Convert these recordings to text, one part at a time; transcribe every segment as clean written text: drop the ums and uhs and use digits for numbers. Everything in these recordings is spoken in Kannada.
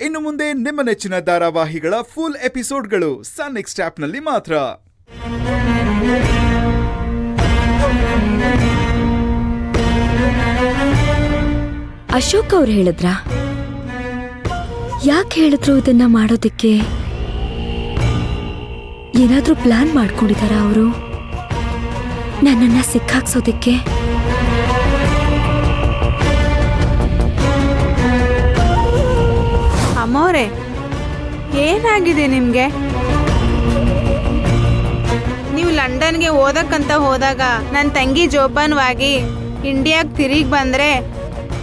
ಇನ್ನು ಮುಂದೆ ನಿಮ್ಮ ನೆಚ್ಚಿನ ಧಾರಾವಾಹಿಗಳ ಫುಲ್ ಎಪಿಸೋಡ್ಗಳು ಸನ್ ನೆಕ್ಸ್ಟ್ ಆಪ್ನಲ್ಲಿ ಮಾತ್ರ. ಅಶೋಕ್ ಅವ್ರು ಹೇಳಿದ್ರ? ಯಾಕೆ ಹೇಳಿದ್ರು ಇದನ್ನ ಮಾಡೋದಿಕ್ಕೆ? ಏನಾದ್ರೂ ಪ್ಲಾನ್ ಮಾಡ್ಕೊಂಡಿದಾರ ಅವರು ನನ್ನನ್ನ ಸಿಕ್ಕಾಕ್ಸೋದಿಕ್ಕೆ? ಅಮ್ಮವ್ರೆ, ಏನಾಗಿದೆ ನಿಮ್ಗೆ? ನೀವು ಲಂಡನ್ಗೆ ಓದಕ್ಕಂತ ಹೋದಾಗ ನನ್ನ ತಂಗಿ ಜೋಪಾನವಾಗಿ ಇಂಡಿಯಾಗೆ ತಿರುಗಿ ಬಂದ್ರೆ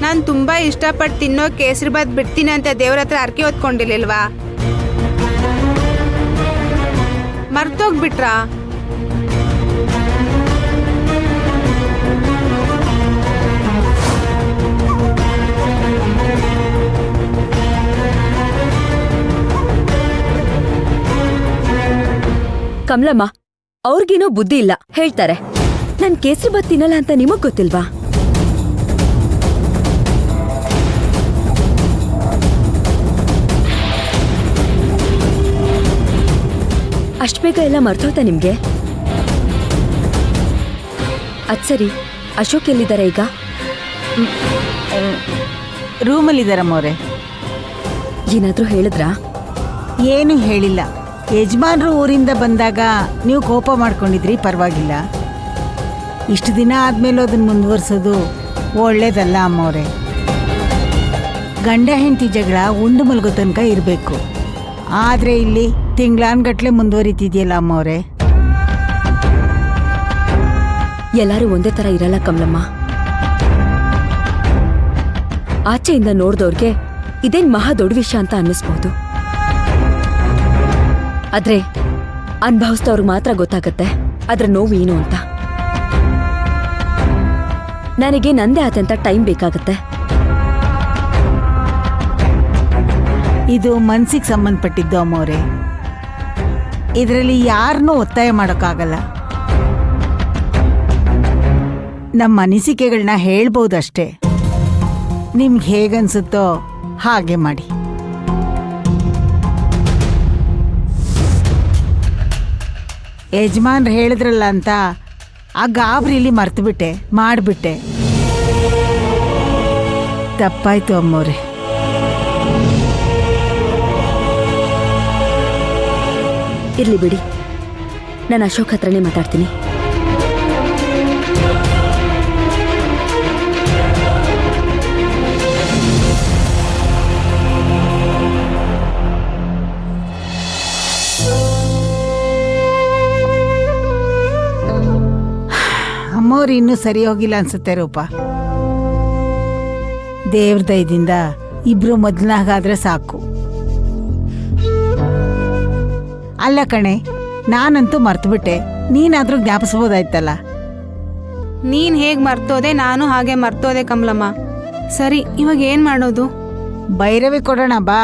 ನಾನು ತುಂಬಾ ಇಷ್ಟಪಟ್ಟು ತಿನ್ನೋ ಕೇಸರಿಬಾತ್ ಬಿಡ್ತೀನಿ ಅಂತ ದೇವ್ರ ಹತ್ರ ಅರ್ಕೆ ಹೊತ್ಕೊಂಡಿರ್ಲಿಲ್ವಾ? ಮರ್ತೋಗ್ಬಿಟ್ರಾ? ಕಮಲಮ್ಮ, ಅವ್ರಿಗೇನೋ ಬುದ್ಧಿ ಇಲ್ಲ ಹೇಳ್ತಾರೆ. ನನ್ ಕೇಸರಿಬಾತ್ ತಿನ್ನಲ್ಲ ಅಂತ ನಿಮಗ್ ಗೊತ್ತಿಲ್ವಾ? ಅಷ್ಟ್ ಬೇಗ ಎಲ್ಲ ಮರ್ತೋಯ್ತಾ ನಿಮ್ಗೆ? ಅದ್ ಸರಿ, ಅಶೋಕ್ ಎಲ್ಲಿದ್ದಾರೆ ಈಗ? ರೂಮಲ್ಲಿದ್ದಾರಮ್ಮವ್ರೆ. ಏನಾದ್ರೂ ಹೇಳಿದ್ರಾ? ಏನು ಹೇಳಿಲ್ಲ. ಯಜಮಾನ್ರು ಊರಿಂದ ಬಂದಾಗ ನೀವು ಕೋಪ ಮಾಡ್ಕೊಂಡಿದ್ರಿ, ಪರವಾಗಿಲ್ಲ. ಇಷ್ಟು ದಿನ ಆದ್ಮೇಲೂ ಅದನ್ನು ಮುಂದುವರ್ಸೋದು ಒಳ್ಳೇದಲ್ಲ ಅಮ್ಮವ್ರೆ. ಗಂಡ ಹೆಂಡತಿ ಜಗಳ ಉಂಡು ಮಲ್ಗೋ ತನಕ ಇರಬೇಕು. ಆದರೆ ಇಲ್ಲಿ ತಿಂಗಳಾನ್ಗಟ್ಲೆ ಮುಂದುವರಿತಿದೆಯಲ್ಲ ಅಮ್ಮವ್ರೆ. ಎಲ್ಲರೂ ಒಂದೇ ತರ ಇರಲ್ಲ ಕಮಲಮ್ಮ. ಆಚೆಯಿಂದ ನೋಡ್ದವ್ರಿಗೆ ಇದೇನ್ ಮಹಾ ದೊಡ್ಡ ವಿಷಯ ಅಂತ ಅನ್ನಿಸ್ಬಹುದು. ಆದ್ರೆ ಅನುಭವಿಸಿದವ್ರಿಗೆ ಮಾತ್ರ ಗೊತ್ತಾಗತ್ತೆ ಅದ್ರ ನೋವು ಏನು ಅಂತ. ನನಗೆ ನಂದೇ ಆದಂತ ಟೈಮ್ ಬೇಕಾಗತ್ತೆ. ಇದು ಮನ್ಸಿಗೆ ಸಂಬಂಧಪಟ್ಟಿದ್ದು ಅಮ್ಮವ್ರೆ. ಇದರಲ್ಲಿ ಯಾರನ್ನೂ ಒತ್ತಾಯ ಮಾಡೋಕ್ಕಾಗಲ್ಲ. ನಮ್ಮ ಅನಿಸಿಕೆಗಳನ್ನ ಹೇಳ್ಬೋದಷ್ಟೇ. ನಿಮ್ಗೆ ಹೇಗನ್ಸುತ್ತೋ ಹಾಗೆ ಮಾಡಿ. ಯಜಮಾನ್ರು ಹೇಳಿದ್ರಲ್ಲ ಅಂತ ಆ ಗಾಬರಿಲಿ ಮರ್ತುಬಿಟ್ಟೆ, ಮಾಡಿಬಿಟ್ಟೆ. ತಪ್ಪಾಯ್ತು ಅಮ್ಮವ್ರೆ. ಇರ್ಲಿ ಬಿಡಿ, ನಾನು ಅಶೋಕ್ ಹತ್ರನೇ ಮಾತಾಡ್ತೀನಿ. ಅಮ್ಮವ್ರು ಇನ್ನೂ ಸರಿ ಹೋಗಿಲ್ಲ ಅನ್ಸುತ್ತೆ ರೂಪ. ದೇವ್ರ ದಯದಿಂದ ಇಬ್ರು ಮೊದಲಾಗಾದ್ರೆ ಸಾಕು. ಅಲ್ಲ ಕಣೆ, ನಾನಂತೂ ಮರ್ತುಬಿಟ್ಟೆ. ನೀನಾದ್ರೂ ಜ್ಞಾಪಿಸ್ಬೋದಾಯ್ತಲ್ಲ. ನೀನ್ ಹೇಗ್ ಮರ್ತೋದೆ, ನಾನು ಹಾಗೆ ಮರ್ತೋದೆ ಕಮಲಮ್ಮ. ಸರಿ, ಇವಾಗ ಏನ್ ಮಾಡೋದು? ಭೈರವಿ ಕೊಡೋಣ ಬಾ.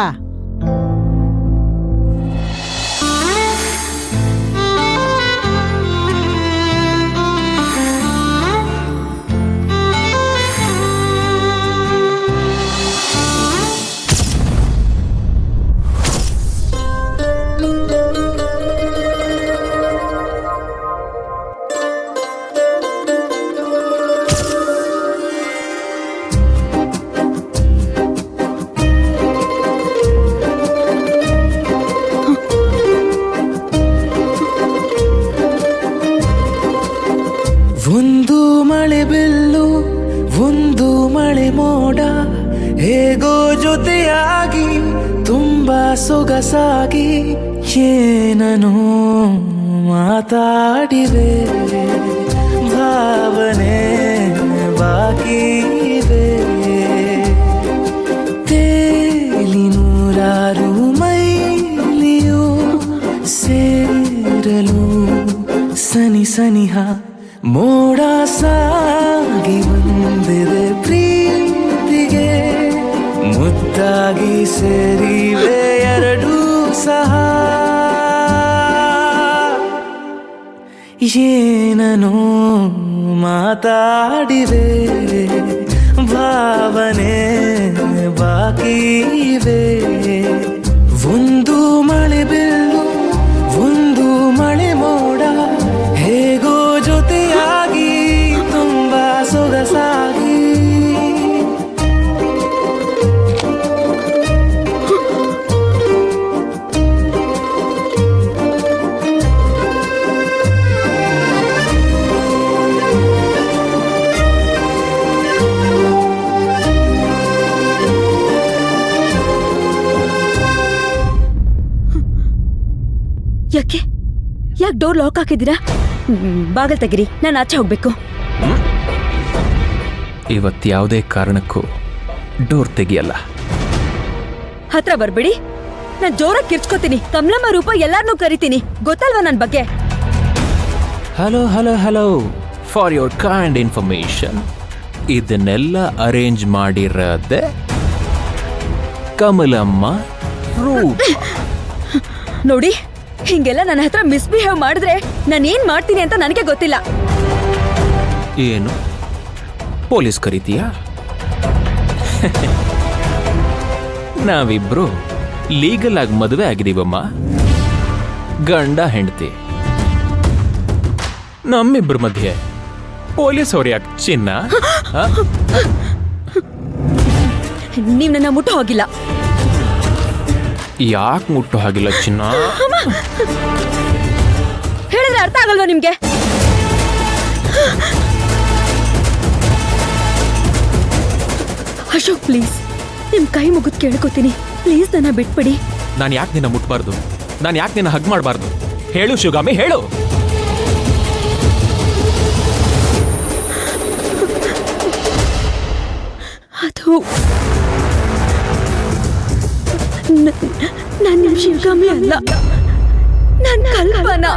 ಒಂದು ಮಳೆ ಬೆಲ್ಲು, ಒಂದು ಮಳೆ ಮೋಡ, ಹೇಗೋ ಜೊತೆಯಾಗಿ ತುಂಬಾ ಸೊಗಸಾಗಿ ಏನೋ ಮಾತಾಡಿವೆ. ಭಾವನೆ ಬಾಕಿ ಇದೆ. ತೇಲಿ ನೂರಾರು ಮೈಲಿಯು ಸೇರಲು ಸನಿ ಸನಿಹ ಮೋಡ ಸಾಗಿ ಬಂದಿದೆ ಪ್ರೀತಿಗೆ. ಮುದ್ದಾಗಿ ಸೇರಿವೆ ಎರಡೂ ಸಹ. ಏನೋ ಮಾತಾಡಿವೆ. ಭಾವನೆ ಬಾಕಿ ಇವೆ. ಒಂದು ಮಳೆ ಬಿಲ್ಲು ಒಂದು ಮಳೆ ಮೋಡ ಹೇಗೋ ಜೊತೆಯಾಗಿ ತುಂಬಾ ಸೊಗಸಾಗಿ ಯಾಕೆ ಡೋರ್ ಲಾಕ್ ಹಾಕಿದ್ದೀರಾ? ಬಾಗಲ್ ತೆಗಿರಿ, ನಾನು ಆಚೆ ಹೋಗ್ಬೇಕು. ಇವತ್ತು ಯಾವುದೇ ಕಾರಣಕ್ಕೂ ಡೋರ್ ತೆಗಿಯಲ್ಲ. ಹತ್ರ ಬರ್ಬೇಡಿ, ನಾನ್ ಜೋರಾಗಿ ಕಿರ್ಚ್ಕೋತೀನಿ. ಕಮಲಮ್ಮ ರೂಪ ಎಲ್ಲಾರ್ನೂ ಕರಿತೀನಿ, ಗೊತ್ತಲ್ವಾ ನನ್ ಬಗ್ಗೆ? Hello hello hello, for your kind information, ಇದನ್ನೆಲ್ಲ ಅರೇಂಜ್ ಮಾಡಿರೋದೆ ಕಮಲಮ್ಮ ರೂಪ. ನೋಡಿ, ಹಿಂಗೆಲ್ಲ ನನ್ನ ಹತ್ರ ಮಿಸ್ಬಿಹೇವ್ ಮಾಡಿದ್ರೆ ನಾನೇನ್ ಮಾಡ್ತೀನಿ ಅಂತ ನನಗೆ ಗೊತ್ತಿಲ್ಲ. ಏನು ಪೊಲೀಸ್ ಕರೀತೀಯಾ? ನಾವಿಬ್ರು ಲೀಗಲ್ ಆಗಿ ಮದುವೆ ಆಗಿದೀವಮ್ಮ, ಗಂಡ ಹೆಂಡತಿ. ನಮ್ಮಿಬ್ರ ಮಧ್ಯೆ ಪೊಲೀಸ್ ಅವ್ರು ಯಾಕೆ ಚಿನ್ನ? ನೀವ್ ನನ್ನ ಮುಟ್ಟು ಹೋಗಿಲ್ಲ. ಯಾಕೆ ಮುಟ್ಟು ಹಾಗಿಲ್ಲ ಚಿನ್ನ? ಹೇಳಿದ್ರೆ ಅರ್ಥ ಆಗಲ್ವಾ ನಿಮ್ಗೆ? ಅಶೋಕ್ ಪ್ಲೀಸ್, ನಿಮ್ ಕೈ ಮುಗಿದ್ ಕೇಳ್ಕೊತೀನಿ, ಪ್ಲೀಸ್ ನನ್ನ ಬಿಟ್ಬಿಡಿ. ನಾನು ಯಾಕೆ ನಿನ್ನ ಮುಟ್ಬಾರ್ದು? ನಾನು ಯಾಕೆ ನಿನ್ನ ಹಗ್ ಮಾಡಬಾರ್ದು? ಹೇಳು ಶಿವಗಾಮಿ, ಹೇಳು. ಅದು ನಾನು ನಿಮ್ ಶಿವಗಾಮಿ ಅಲ್ಲ, ನನ್ ಕಲ್ಪನಾ.